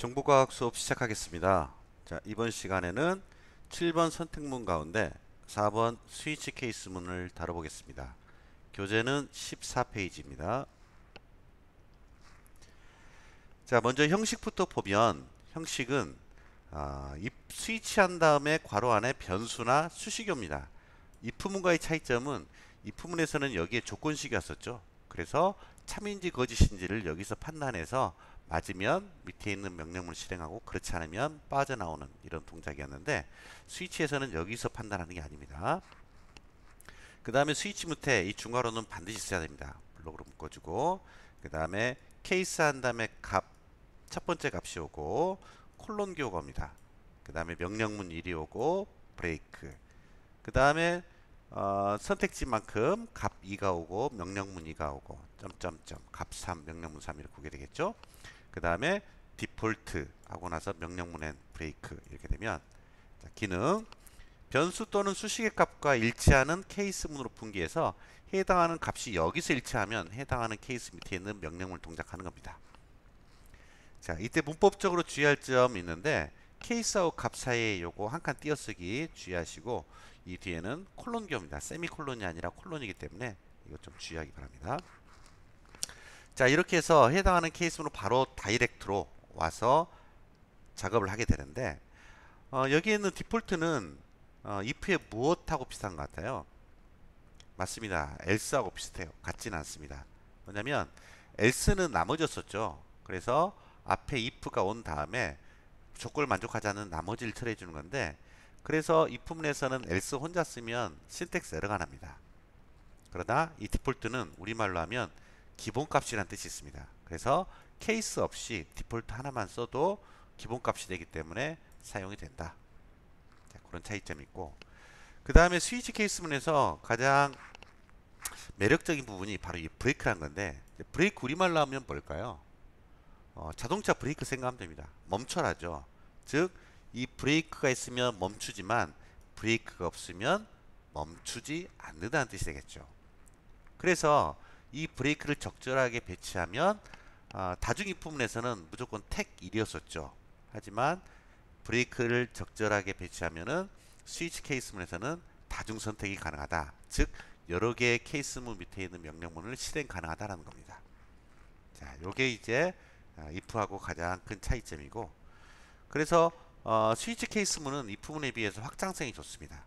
정보과학 수업 시작하겠습니다. 자, 이번 시간에는 7번 선택문 가운데 4번 스위치 케이스문을 다뤄보겠습니다. 교재는 14페이지입니다. 자, 먼저 형식부터 보면 형식은 스위치한 다음에 괄호 안에 변수나 수식어입니다. if문과의 차이점은 if문에서는 여기에 조건식이 왔었죠. 그래서 참인지 거짓인지를 여기서 판단해서 맞으면 밑에 있는 명령문을 실행하고 그렇지 않으면 빠져나오는 이런 동작이었는데 스위치에서는 여기서 판단하는 게 아닙니다. 그 다음에 스위치 밑에 이 중괄호는 반드시 써야 됩니다. 블록으로 묶어주고 그 다음에 케이스 한 다음에 값 첫 번째 값이 오고 콜론 기호가 옵니다. 그 다음에 명령문 1이 오고 브레이크 그 다음에 선택지만큼 값 2가 오고 명령문 2가 오고 점점점 값 3 명령문 3 이렇게 오게 되겠죠. 그 다음에 디폴트 하고 나서 명령문 n 브레이크 이렇게 되면 자, 기능 변수 또는 수식의 값과 일치하는 케이스문으로 분기해서 해당하는 값이 여기서 일치하면 해당하는 케이스 밑에 있는 명령문을 동작하는 겁니다. 자, 이때 문법적으로 주의할 점이 있는데 케이스하고 값 사이에 요거 한 칸 띄어쓰기 주의하시고 이 뒤에는 콜론 기호입니다. 세미콜론이 아니라 콜론이기 때문에 이거 좀 주의하기 바랍니다. 자, 이렇게 해서 해당하는 케이스문으로 바로 다이렉트로 와서 작업을 하게 되는데 여기에 있는 디폴트는 if의 무엇하고 비슷한 것 같아요? 맞습니다. else하고 비슷해요. 같지는 않습니다. 뭐냐면 else는 나머지였었죠. 그래서 앞에 if가 온 다음에 조건을 만족하지 않는 나머지를 처리해 주는 건데 그래서 if문에서는 else 혼자 쓰면 신텍스 에러가 납니다. 그러나 이 디폴트는 우리말로 하면 기본값이라는 뜻이 있습니다. 그래서 케이스 없이 디폴트 하나만 써도 기본값이 되기 때문에 사용이 된다. 자, 그런 차이점이 있고 그 다음에 스위치 케이스문에서 가장 매력적인 부분이 바로 이 브레이크라는 건데 브레이크 우리말로 하면 뭘까요? 자동차 브레이크 생각하면 됩니다. 멈춰라죠. 즉 이 브레이크가 있으면 멈추지만 브레이크가 없으면 멈추지 않는다는 뜻이 되겠죠. 그래서 이 브레이크를 적절하게 배치하면 다중 부분에서는 무조건 택 1이었었죠. 하지만 브레이크를 적절하게 배치하면은 스위치 케이스문에서는 다중 선택이 가능하다. 즉 여러 개의 케이스문 밑에 있는 명령문을 실행 가능하다라는 겁니다. 자, 요게 이제 if하고 가장 큰 차이점이고 그래서 스위치 케이스문은 if문에 비해서 확장성이 좋습니다.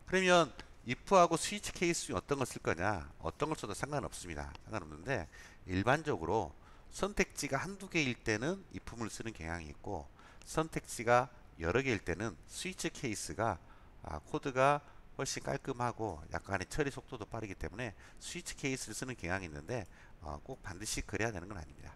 그러면 if하고 스위치 케이스 어떤 걸 쓸 거냐? 어떤 걸 써도 상관없습니다. 상관없는데 일반적으로 선택지가 한두 개일 때는 if문을 쓰는 경향이 있고 선택지가 여러 개일 때는 스위치 케이스가 코드가 훨씬 깔끔하고 약간의 처리 속도도 빠르기 때문에 스위치 케이스를 쓰는 경향이 있는데 꼭 반드시 그래야 되는 건 아닙니다.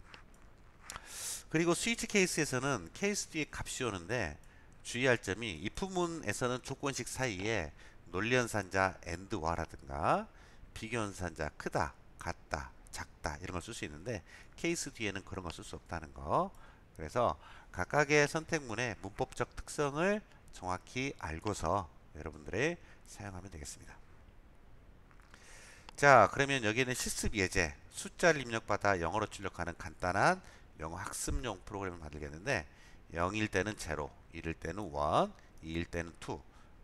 그리고 스위치 케이스에서는 케이스 뒤에 값이 오는데 주의할 점이 if문에서는 조건식 사이에 논리연산자 and와라든가 비교연산자 크다, 같다, 작다 이런 걸 쓸 수 있는데 케이스 뒤에는 그런 걸 쓸 수 없다는 거. 그래서 각각의 선택문의 문법적 특성을 정확히 알고서 여러분들이 사용하면 되겠습니다. 자, 그러면 여기는 실습 예제, 숫자를 입력받아 영어로 출력하는 간단한 영어 학습용 프로그램을 만들겠는데 0일 때는 0, 1일 때는 1, 2일 때는 2,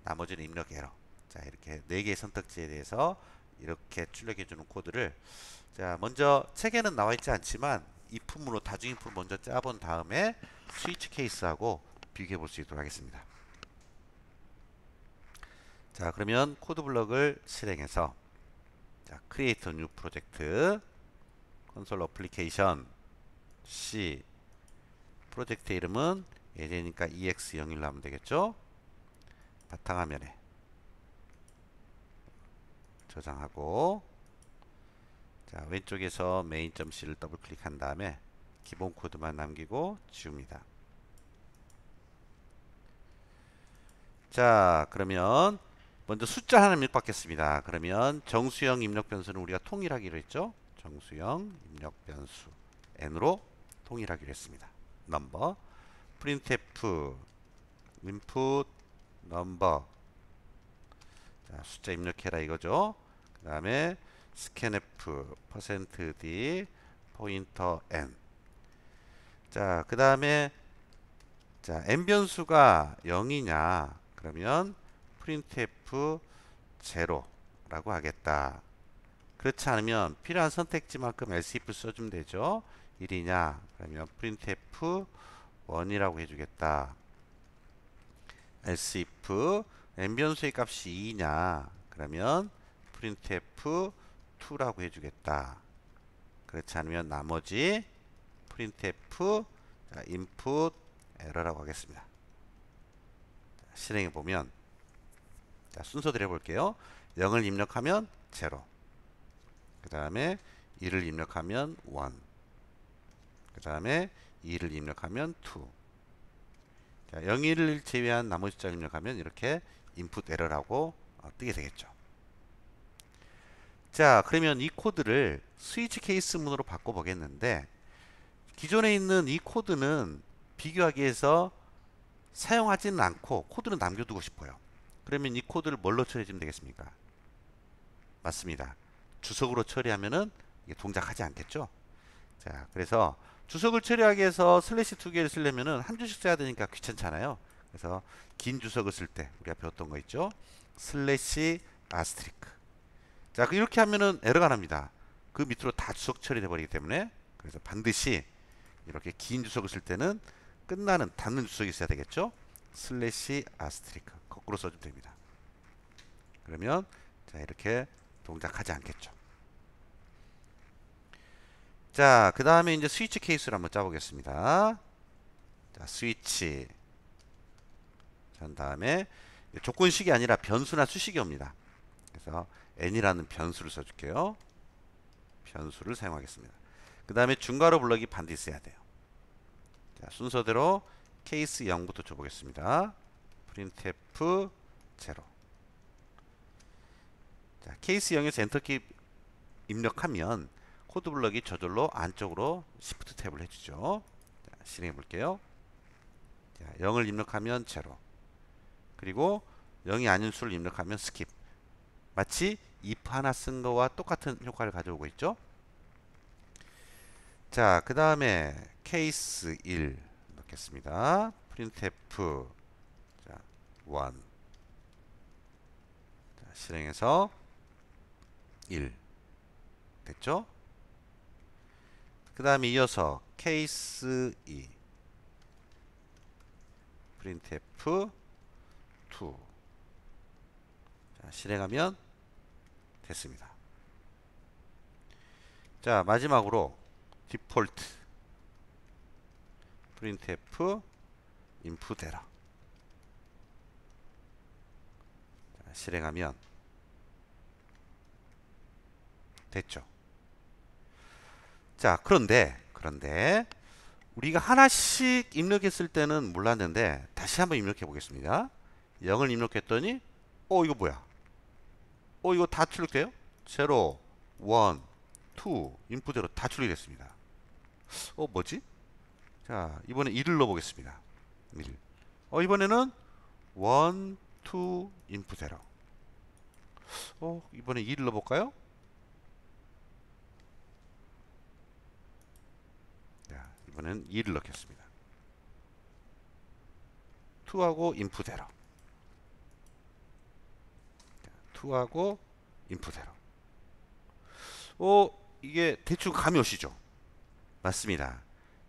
나머지는 입력 에러. 자, 이렇게 4개의 선택지에 대해서 이렇게 출력해 주는 코드를 자, 먼저 책에는 나와 있지 않지만 if문으로 다중if를 먼저 짜본 다음에 스위치 케이스하고 비교해 볼 수 있도록 하겠습니다. 자, 그러면 코드 블럭을 실행해서 자, create a new project 콘솔 어플리케이션 C 프로젝트 이름은 예제니까 EX01로 하면 되겠죠. 바탕화면에 저장하고 자, 왼쪽에서 main.c를 더블 클릭한 다음에 기본 코드만 남기고 지웁니다. 자, 그러면 먼저 숫자 하나 입력받겠습니다. 그러면 정수형 입력 변수는 우리가 통일하기로 했죠. 정수형 입력 변수 n으로 통일하기로 했습니다. 넘버 printf input number 자, 숫자 입력해라 이거죠. 그 다음에 scanf %d 포인터 n 자, 그 다음에 자, n 변수가 0이냐? 그러면 printf 0라고 하겠다. 그렇지 않으면 필요한 선택지만큼 else if 써주면 되죠. 1이냐? 그러면 printf 1이라고 해주겠다. else if n 변수의 값이 2냐? 그러면 printf 2라고 해주겠다. 그렇지 않으면 나머지 printf input error라고 하겠습니다. 실행해 보면 순서대로 해볼게요. 0을 입력하면 0, 그 다음에 1을 입력하면 1, 그 다음에 2를 입력하면 2. 자, 0, 1을 제외한 나머지 숫자를 입력하면 이렇게 input error라고 뜨게 되겠죠. 자, 그러면 이 코드를 스위치 케이스 문으로 바꿔 보겠는데, 기존에 있는 이 코드는 비교하기 위해서 사용하지는 않고 코드는 남겨두고 싶어요. 그러면 이 코드를 뭘로 처리해주면 되겠습니까? 맞습니다. 주석으로 처리하면은 이게 동작하지 않겠죠? 자, 그래서 주석을 처리하기 위해서 슬래시 두 개를 쓰려면은 한 줄씩 써야 되니까 귀찮잖아요. 그래서 긴 주석을 쓸 때 우리가 배웠던 거 있죠? 슬래시 아스트리크. 자, 이렇게 하면은 에러가 납니다. 그 밑으로 다 주석 처리돼 버리기 때문에. 그래서 반드시 이렇게 긴 주석을 쓸 때는 끝나는 닫는 주석이 있어야 되겠죠? 슬래시 아스트리크 거꾸로 써주면 됩니다. 그러면 자, 이렇게 동작하지 않겠죠. 자, 그 다음에 이제 스위치 케이스를 한번 짜보겠습니다. 자, 스위치. 그 다음에 조건식이 아니라 변수나 수식이 옵니다. 그래서 n이라는 변수를 써줄게요. 변수를 사용하겠습니다. 그 다음에 중괄호 블럭이 반드시 써야 돼요. 자, 순서대로 케이스 0부터 줘보겠습니다. printf 0. 자, 케이스 0에서 엔터키 입력하면 코드 블럭이 저절로 안쪽으로 시프트 탭을 해주죠. 자, 실행해 볼게요. 자, 0을 입력하면 0. 그리고 0이 아닌 수를 입력하면 스킵. 마치 if 하나 쓴 거와 똑같은 효과를 가져오고 있죠. 자, 그 다음에 케이스 1 넣겠습니다. printf 자, 1. 자, 실행해서 1 됐죠? 그 다음에 이어서 케이스 2 printf 2. 자, 실행하면 됐습니다. 자, 마지막으로 디폴트 printf input error. 자, 실행하면 됐죠. 자, 그런데 우리가 하나씩 입력했을 때는 몰랐는데 다시 한번 입력해 보겠습니다. 0을 입력했더니 이거 뭐야? 이거 다 출력돼요? 0, 1, 2 인풋대로 다 출력됐습니다. 뭐지? 자, 이번에 1을 넣어보겠습니다. 1. 이번에는 1, 2 인풋대로. 이번에 2를 넣어볼까요? 자, 이번에는 2를 넣겠습니다. 2하고 인풋대로. 2하고 인풋대로. 이게 대충 감이 오시죠? 맞습니다.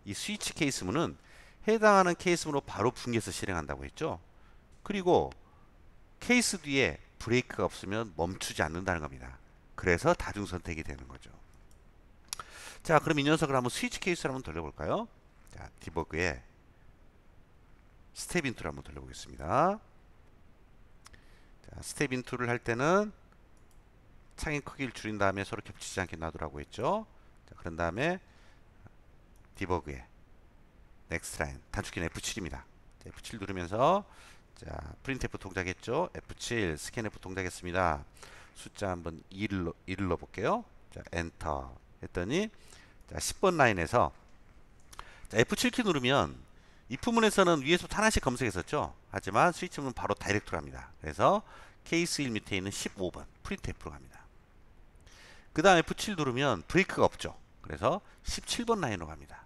이 스위치 케이스문은 해당하는 케이스문으로 바로 분개해서 실행한다고 했죠. 그리고 케이스 뒤에 브레이크가 없으면 멈추지 않는다는 겁니다. 그래서 다중 선택이 되는 거죠. 자, 그럼 이 녀석을 한번 스위치 케이스를 한번 돌려볼까요? 자, 디버그에 스텝 인투를 한번 돌려보겠습니다. 자, 스텝 인투를 할 때는 창의 크기를 줄인 다음에 서로 겹치지 않게 놔두라고 했죠. 자, 그런 다음에 디버그에 넥스트 라인 단축키는 F7입니다. F7 누르면서 자, 프린트F 동작했죠. F7 스캔F 동작했습니다. 숫자 한번 2를 넣어볼게요. 자, 엔터 했더니 자, 10번 라인에서 자, F7키 누르면 if문에서는 위에서부터 하나씩 검색했었죠. 하지만 스위치문은 바로 다이렉트로 갑니다. 그래서 케이스 1 밑에 있는 15번 프린트F로 갑니다. 그 다음 F7 누르면 브레이크가 없죠. 그래서 17번 라인으로 갑니다.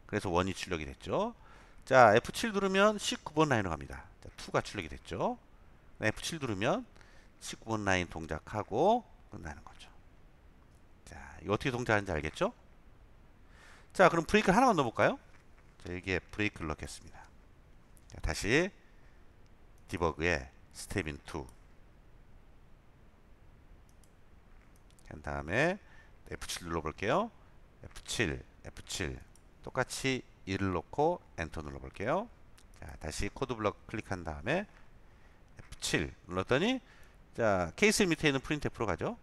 그래서 원이 출력이 됐죠. 자, F7 누르면 19번 라인으로 갑니다. 자, 2가 출력이 됐죠. F7 누르면 19번 라인 동작하고 끝나는 거죠. 자, 이거 어떻게 동작하는지 알겠죠? 자, 그럼 브레이크를 하나만 넣어볼까요? 자, 여기에 브레이크를 넣겠습니다. 자, 다시 디버그에 스텝인 2 한 다음에 F7 눌러볼게요. F7 똑같이 1을 넣고 엔터 눌러볼게요. 자, 다시 코드 블럭 클릭한 다음에 F7 눌렀더니 자, 케이스 밑에 있는 프린트 F로 가죠.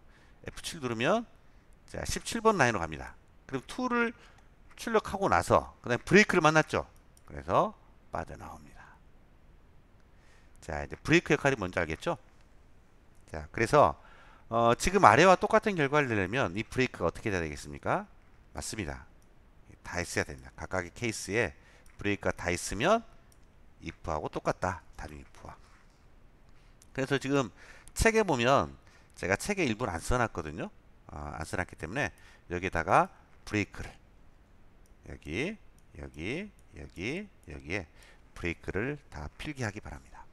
F7 누르면 자, 17번 라인으로 갑니다. 그럼 2를 출력하고 나서 그다음에 브레이크를 만났죠. 그래서 빠져나옵니다. 자, 이제 브레이크 역할이 뭔지 알겠죠? 자, 그래서 지금 아래와 똑같은 결과를 내려면 이 브레이크가 어떻게 돼야 되겠습니까? 맞습니다. 다 있어야 됩니다. 각각의 케이스에 브레이크가 다 있으면 if하고 똑같다. 다른 if와. 그래서 지금 책에 보면 제가 책에 일부러 안 써놨거든요. 안 써놨기 때문에 여기다가 브레이크를 여기에 브레이크를 다 필기하기 바랍니다.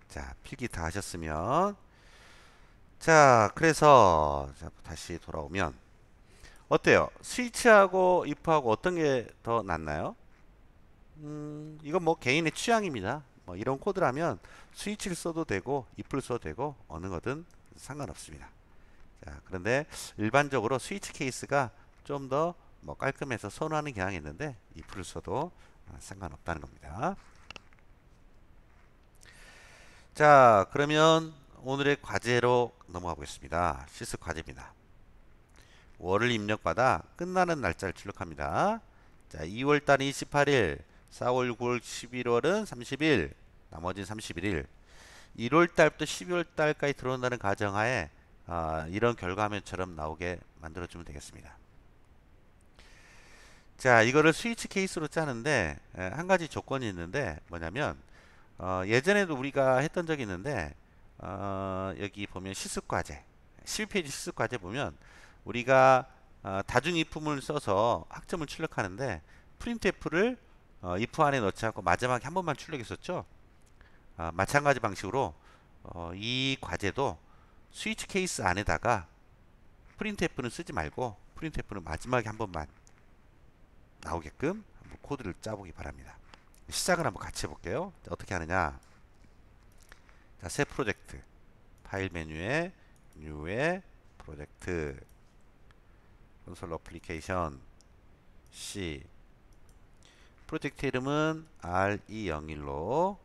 자, 필기 다 하셨으면 자, 그래서 자, 다시 돌아오면 어때요? 스위치하고 if하고 어떤 게 더 낫나요? 이건 뭐 개인의 취향입니다. 뭐 이런 코드라면 스위치를 써도 되고 if를 써도 되고 어느 거든 상관없습니다. 자, 그런데 일반적으로 스위치 케이스가 좀 더 뭐 깔끔해서 선호하는 경향이 있는데 if를 써도 상관없다는 겁니다. 자, 그러면 오늘의 과제로 넘어가 보겠습니다. 실습 과제입니다. 월을 입력받아 끝나는 날짜를 출력합니다. 자, 2월달이 28일, 4월, 9월, 11월은 30일, 나머지는 31일. 1월달부터 12월달까지 들어온다는 가정하에 이런 결과화면처럼 나오게 만들어주면 되겠습니다. 자, 이거를 스위치 케이스로 짜는데 한 가지 조건이 있는데 뭐냐면 예전에도 우리가 했던 적이 있는데 여기 보면 실습과제 11페이지 실습과제 보면 우리가 다중이품을 써서 학점을 출력하는데 printf를 if 안에 넣지 않고 마지막에 한 번만 출력했었죠. 마찬가지 방식으로 이 과제도 스위치 케이스 안에다가 printf는 쓰지 말고 printf는 마지막에 한 번만 나오게끔 한번 코드를 짜보기 바랍니다. 시작을 한번 같이 해볼게요. 자, 어떻게 하느냐. 자, 새 프로젝트 파일 메뉴에 뉴에 프로젝트 콘솔 어플리케이션 C 프로젝트 이름은 RE01로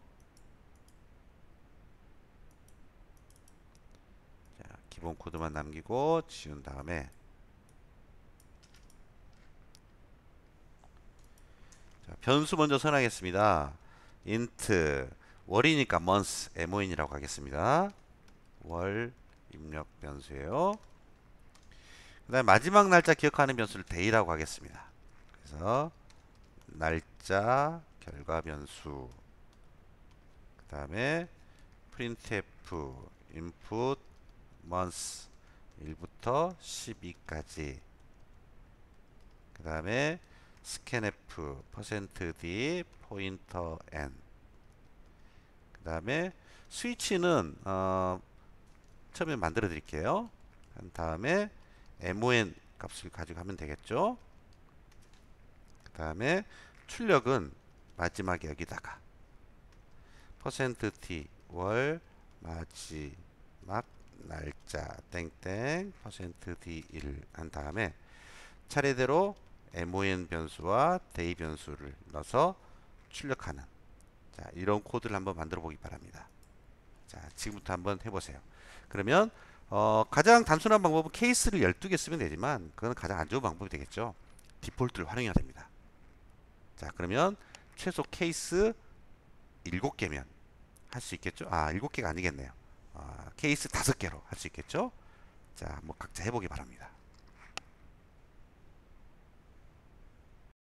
기본 코드만 남기고 지운 다음에 자, 변수 먼저 선하겠습니다. int 월이니까 month mon이라고 하겠습니다. 월 입력 변수예요. 그 다음에 마지막 날짜 기억하는 변수를 day라고 하겠습니다. 그래서 날짜 결과 변수 그 다음에 printf input month 1부터 12까지 그 다음에 scanf %d pointer n 그 다음에 스위치는 처음에 만들어 드릴게요. 한 다음에 mon 값을 가지고 하면 되겠죠. 그 다음에 출력은 마지막에 여기다가 %t 월 마지막 날짜 땡땡 %d1 한 다음에 차례대로 mon 변수와 day 변수를 넣어서 출력하는 자, 이런 코드를 한번 만들어 보기 바랍니다. 자, 지금부터 한번 해보세요. 그러면 가장 단순한 방법은 케이스를 12개 쓰면 되지만 그건 가장 안 좋은 방법이 되겠죠. 디폴트를 활용해야 됩니다. 자, 그러면 최소 케이스 7개면 할 수 있겠죠? 7개가 아니겠네요. 케이스 5개로 할 수 있겠죠? 자, 한번 각자 해보기 바랍니다.